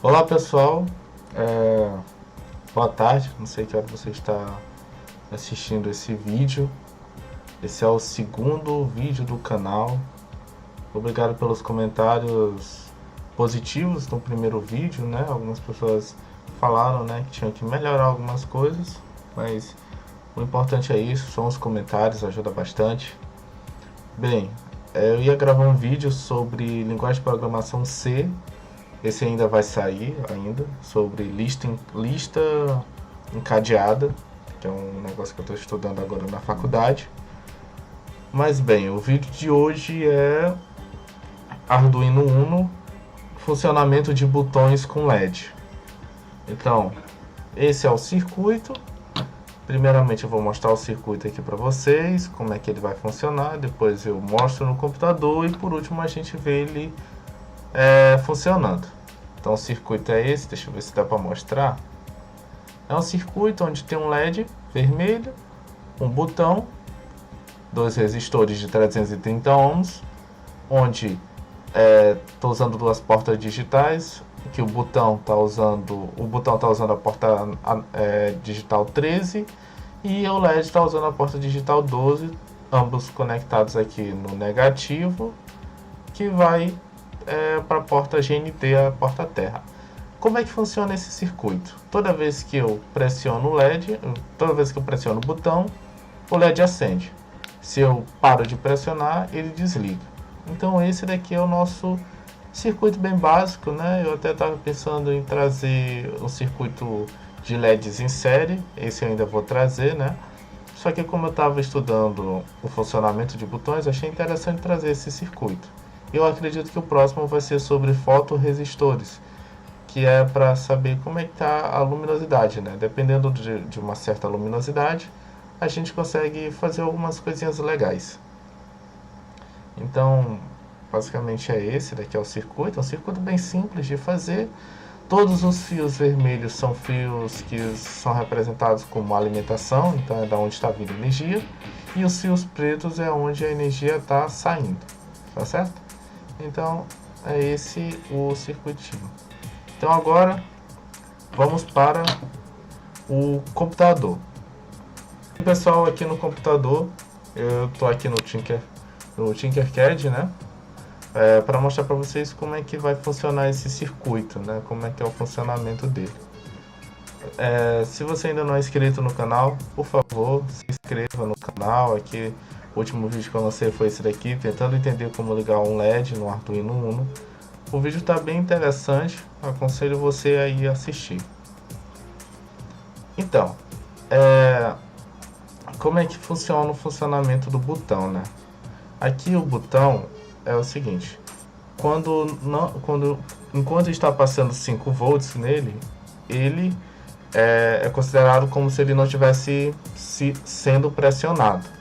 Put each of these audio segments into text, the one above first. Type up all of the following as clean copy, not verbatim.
Olá pessoal, é, boa tarde, não sei que hora você está assistindo esse vídeo. Esse é o segundo vídeo do canal. Obrigado pelos comentários positivos no primeiro vídeo, né? Algumas pessoas falaram, né, que tinham que melhorar algumas coisas, mas o importante é isso, são os comentários, ajuda bastante. Bem, eu ia gravar um vídeo sobre linguagem de programação C. Esse ainda vai sair ainda, sobre lista encadeada, que é um negócio que eu estou estudando agora na faculdade. Mas bem, o vídeo de hoje é Arduino Uno, funcionamento de botões com LED. Então, esse é o circuito. Primeiramente eu vou mostrar o circuito aqui para vocês, como é que ele vai funcionar, depois eu mostro no computador e por último a gente vê ele funcionando. Então o circuito é esse, deixa eu ver se dá para mostrar. É um circuito onde tem um LED vermelho, um botão, dois resistores de 330 ohms, onde estou usando duas portas digitais, que o botão está usando a porta digital 13 e o LED está usando a porta digital 12, ambos conectados aqui no negativo, que vai para a porta GNT, a porta terra. Como é que funciona esse circuito? Toda vez que eu pressiono o LED, toda vez que eu pressiono o botão, o LED acende. Se eu paro de pressionar, ele desliga. Então esse daqui é o nosso circuito bem básico, né? Eu até estava pensando em trazer um circuito de LEDs em série, esse eu ainda vou trazer, né? Só que como eu estava estudando o funcionamento de botões, achei interessante trazer esse circuito. Eu acredito que o próximo vai ser sobre fotorresistores, que é para saber como é que está a luminosidade, né? Dependendo de uma certa luminosidade, a gente consegue fazer algumas coisinhas legais. Então, basicamente é esse daqui é o circuito, é um circuito bem simples de fazer. Todos os fios vermelhos são fios que são representados como alimentação, então é da onde está vindo a energia, e os fios pretos é onde a energia está saindo, tá certo? Então é esse o circuitinho. Então agora vamos para o computador. Pessoal, aqui no computador eu estou aqui no Tinkercad, né? Para mostrar para vocês como é que vai funcionar esse circuito, né? Como é que é o funcionamento dele. Se você ainda não é inscrito no canal, por favor, se inscreva no canal. Aqui, o último vídeo que eu lancei foi esse daqui, tentando entender como ligar um LED no Arduino Uno. O vídeo está bem interessante, aconselho você a ir assistir. Então, como é que funciona o funcionamento do botão, né? Aqui o botão é o seguinte: enquanto está passando 5 volts nele, ele é considerado como se ele não estivesse sendo pressionado.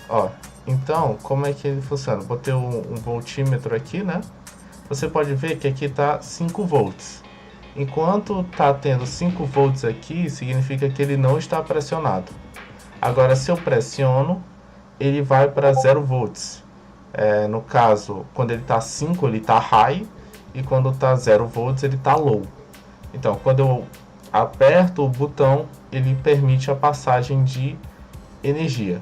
Ó, então, como é que ele funciona? Botei um voltímetro aqui, né? Você pode ver que aqui está 5 volts. Enquanto está tendo 5 volts aqui, significa que ele não está pressionado. Agora, se eu pressiono, ele vai para 0 volts. No caso, quando ele está 5, ele está high, e quando está 0 volts, ele está low. Então, quando eu aperto o botão, ele permite a passagem de energia.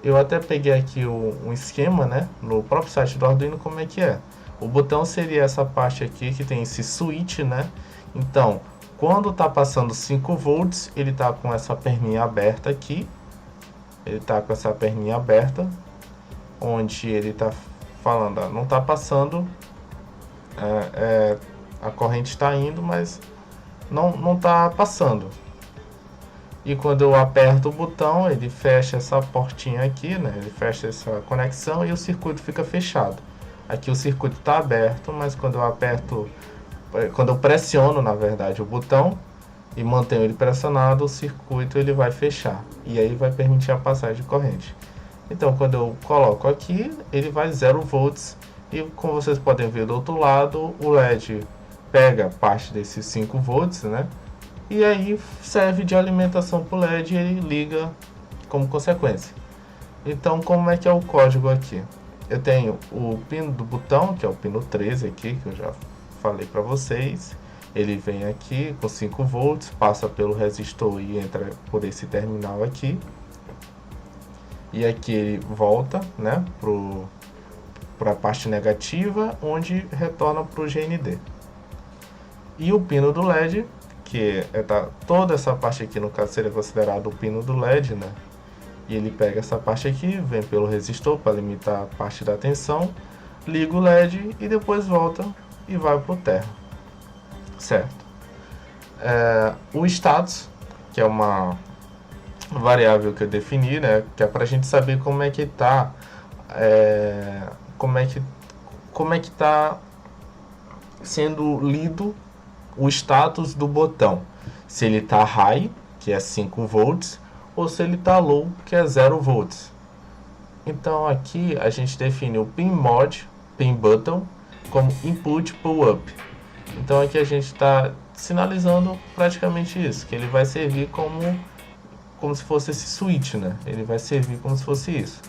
Eu até peguei aqui um esquema, né, no próprio site do Arduino, como é que é. O botão seria essa parte aqui, que tem esse switch, né? Então, quando está passando 5 volts, ele está com essa perninha aberta aqui. Ele está com essa perninha aberta, onde ele está falando, ó, não está passando, a corrente está indo, mas não está passando. E quando eu aperto o botão, ele fecha essa portinha aqui, né? Ele fecha essa conexão e o circuito fica fechado. Aqui o circuito está aberto, mas quando eu pressiono, na verdade, o botão e mantenho ele pressionado, o circuito ele vai fechar e aí vai permitir a passagem de corrente. Então, quando eu coloco aqui, ele vai 0 volts e, como vocês podem ver do outro lado, o LED pega parte desses 5 volts, né? E aí serve de alimentação para o LED e ele liga como consequência. Então, como é que é o código aqui? Eu tenho o pino do botão, que é o pino 13 aqui, que eu já falei para vocês. Ele vem aqui com 5 volts, passa pelo resistor e entra por esse terminal aqui. E aqui ele volta, né, para a parte negativa, onde retorna para o GND. E o pino do LED, que toda essa parte aqui, no caso, seria considerado o pino do LED, né? E ele pega essa parte aqui, vem pelo resistor para limitar a parte da tensão, liga o LED e depois volta e vai para o terra, certo? O status, que é uma variável que eu defini, né? Que é para a gente saber como é que tá, como é que tá sendo lido o status do botão, se ele está high, que é 5 volts, ou se ele está low, que é 0 volts. Então aqui a gente define o pin mod, pin button, como input pull up. Então aqui a gente está sinalizando praticamente isso, que ele vai servir como se fosse esse switch, né? Ele vai servir como se fosse isso.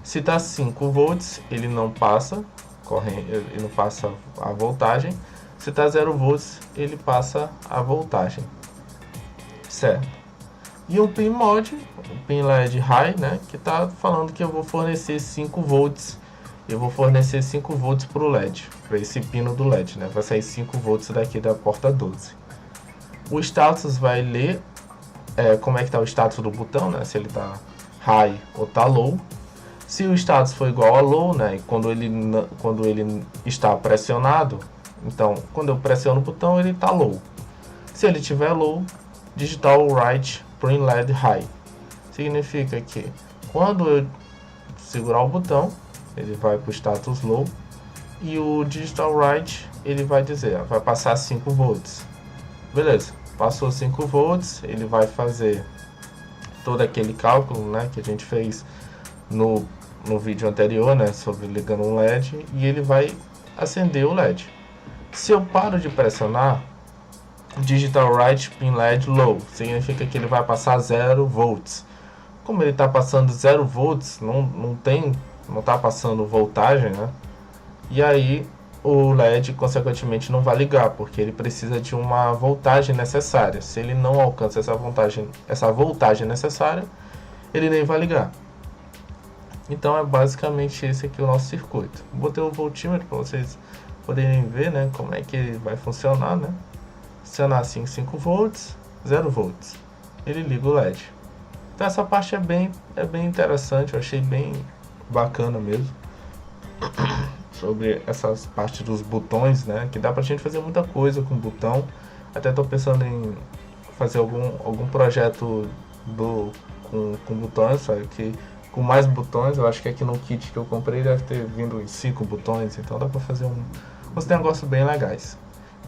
Se está 5 volts, ele não passa ele não passa a voltagem. Se está 0 volts, ele passa a voltagem, certo? E o pin mod, o pin LED high, né, que está falando que eu vou fornecer 5 volts. Eu vou fornecer 5 volts para o LED, para esse pino do LED, né? Vai sair 5 volts daqui da porta 12. O status vai ler como é que está o status do botão, né? Se ele está high ou está low. Se o status for igual a low, né? E quando ele está pressionado, então quando eu pressiono o botão ele está low. Se ele estiver low, digitar o write pin LED high. Significa que quando eu segurar o botão, ele vai para o status low e o digital write ele vai dizer, vai passar 5 volts. Beleza, passou 5 volts, ele vai fazer todo aquele cálculo, né, que a gente fez no vídeo anterior, né, sobre ligando um LED, e ele vai acender o LED. Se eu paro de pressionar, digital write pin LED low, significa que ele vai passar 0 volts. Como ele está passando 0 volts, não está passando voltagem, né? E aí o LED consequentemente não vai ligar, porque ele precisa de uma voltagem necessária. Se ele não alcança essa voltagem necessária, ele nem vai ligar. Então é basicamente esse aqui o nosso circuito. Botei o voltímetro para vocês poderem ver, né, como é que ele vai funcionar, né? Funcionar assim, 5 volts, 0 volts. Ele liga o LED. Então essa parte é bem interessante, eu achei bem bacana mesmo. Sobre essas partes dos botões, né? Que dá pra gente fazer muita coisa com o botão. Até tô pensando em fazer algum projeto com botões, sabe? Que com mais botões. Eu acho que aqui no kit que eu comprei deve ter vindo em 5 botões. Então dá pra fazer uns negócios bem legais.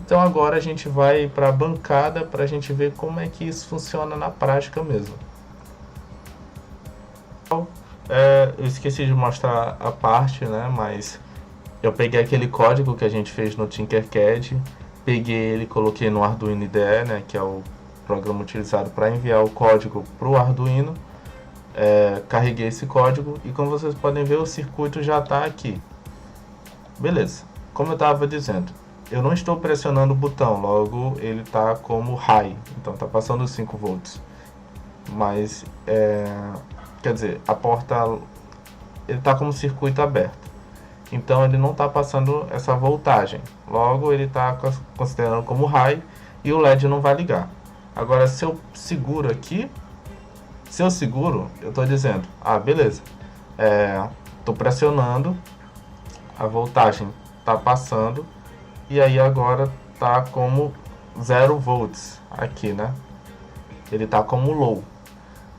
Então agora a gente vai pra bancada pra gente ver como é que isso funciona na prática mesmo. Eu esqueci de mostrar a parte, né? Mas eu peguei aquele código que a gente fez no Tinkercad, peguei ele e coloquei no Arduino IDE, né, que é o programa utilizado para enviar o código para o Arduino. Carreguei esse código e, como vocês podem ver, o circuito já está aqui. Beleza, como eu estava dizendo, eu não estou pressionando o botão, logo ele está como high, então está passando 5 volts. Mas, quer dizer, a porta, ele está como circuito aberto. Então ele não está passando essa voltagem. Logo ele está considerando como high e o LED não vai ligar. Agora se eu seguro aqui, eu estou dizendo, beleza, estou pressionando, a voltagem está passando e aí agora está como 0 volts aqui, né? Ele está como low.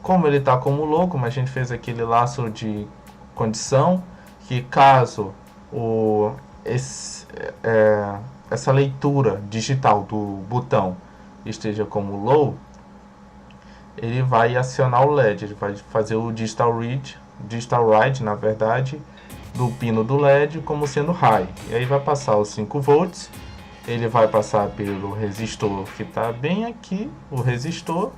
Como ele está como low, como a gente fez aquele laço de condição, que caso essa leitura digital do botão esteja como low, ele vai acionar o LED, ele vai fazer o digital write, na verdade, do pino do LED como sendo high. E aí vai passar os 5 volts, ele vai passar pelo resistor que está bem aqui, o resistor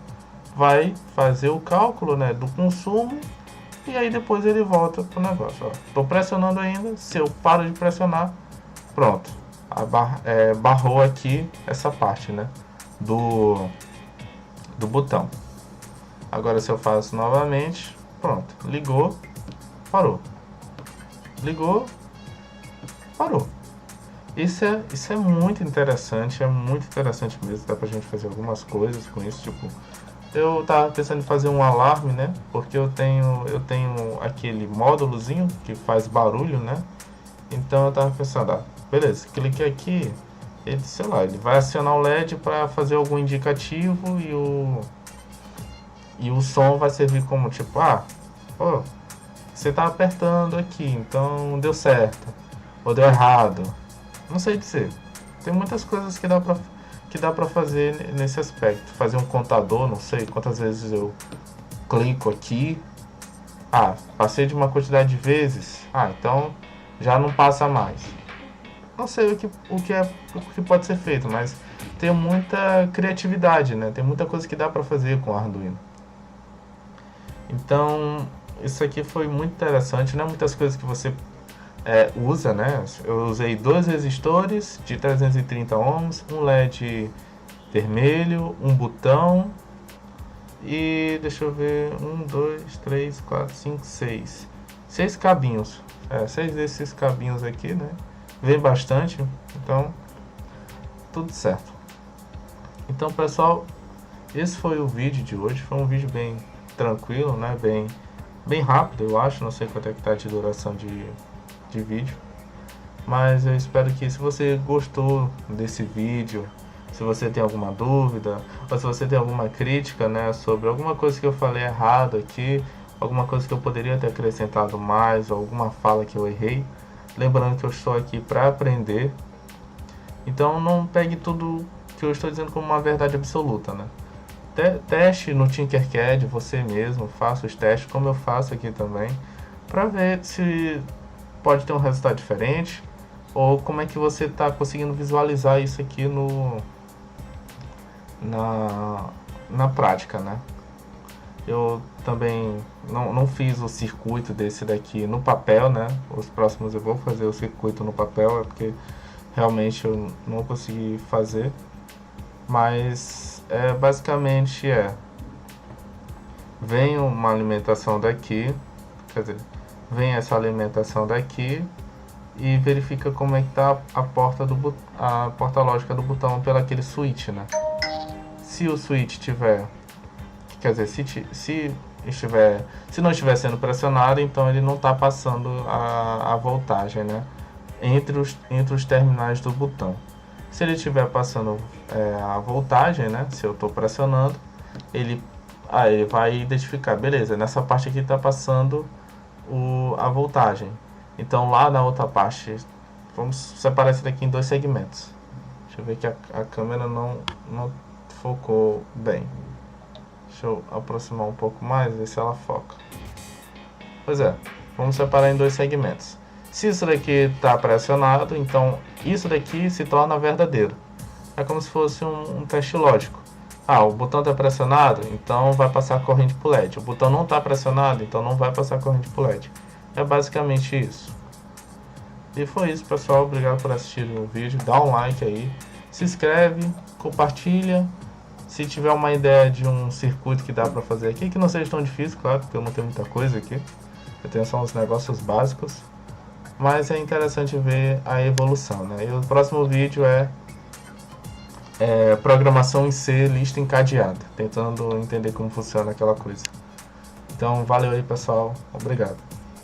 vai fazer o cálculo, né, do consumo. E aí depois ele volta pro negócio. Estou pressionando ainda. Se eu paro de pressionar, pronto. barrou aqui essa parte, né, do botão. Agora se eu faço novamente, pronto, ligou, parou, ligou, parou. Isso é muito interessante, mesmo, dá pra gente fazer algumas coisas com isso, tipo, eu tava pensando em fazer um alarme, né, porque eu tenho aquele módulozinho que faz barulho, né, então eu tava pensando, beleza, cliquei aqui, ele, sei lá, ele vai acionar o LED para fazer algum indicativo e o som vai servir como tipo, você tá apertando aqui, então deu certo, ou deu errado, não sei dizer. Tem muitas coisas que dá pra fazer nesse aspecto. Fazer um contador, não sei quantas vezes eu clico aqui, passei de uma quantidade de vezes, então já não passa mais. Não sei o que pode ser feito, mas tem muita criatividade, né? Tem muita coisa que dá para fazer com o Arduino. Então, isso aqui foi muito interessante, né? Muitas coisas que você usa, né? Eu usei 2 resistores de 330 ohms, um LED vermelho, um botão e deixa eu ver, 1, 2, 3, 4, 5, 6. 6 cabinhos. 6 desses cabinhos aqui, né? Vem bastante, então tudo certo. Então, pessoal, esse foi o vídeo de hoje. Foi um vídeo bem tranquilo, né? Bem rápido, eu acho. Não sei quanto é que tá de duração de vídeo, mas eu espero que, se você gostou desse vídeo, se você tem alguma dúvida ou se você tem alguma crítica, né, sobre alguma coisa que eu falei errado aqui, alguma coisa que eu poderia ter acrescentado mais, ou alguma fala que eu errei, lembrando que eu estou aqui para aprender, então não pegue tudo que eu estou dizendo como uma verdade absoluta, né? Teste no Tinkercad você mesmo, faça os testes como eu faço aqui também, para ver se pode ter um resultado diferente, ou como é que você está conseguindo visualizar isso aqui na prática, né? Eu também não fiz o circuito desse daqui no papel, né? Os próximos eu vou fazer o circuito no papel, porque realmente eu não consegui fazer. Mas basicamente vem uma alimentação daqui, quer dizer, vem essa alimentação daqui e verifica como é que está a porta lógica do botão pelo aquele switch, né? Se o switch tiver, quer dizer, se não estiver sendo pressionado, então ele não está passando a voltagem, né? Entre os terminais do botão. Se ele estiver passando a voltagem, né? Se eu estou pressionando, ele vai identificar, beleza, nessa parte aqui está passando a voltagem. Então lá na outra parte, vamos separar isso daqui em 2 segmentos. Deixa eu ver que a câmera não focou bem. Deixa eu aproximar um pouco mais, ver se ela foca. Pois vamos separar em 2 segmentos. Se isso daqui está pressionado, então isso daqui se torna verdadeiro. É como se fosse um teste lógico. O botão está pressionado, então vai passar corrente para o LED. O botão não está pressionado, então não vai passar corrente para o LED. É basicamente isso. E foi isso, pessoal. Obrigado por assistir o vídeo. Dá um like aí. Se inscreve, compartilha. Se tiver uma ideia de um circuito que dá para fazer aqui, que não seja tão difícil, claro, porque eu não tenho muita coisa aqui. Eu tenho só uns negócios básicos. Mas é interessante ver a evolução, né? E o próximo vídeo é programação em C, lista encadeada, tentando entender como funciona aquela coisa. Então, valeu aí, pessoal. Obrigado.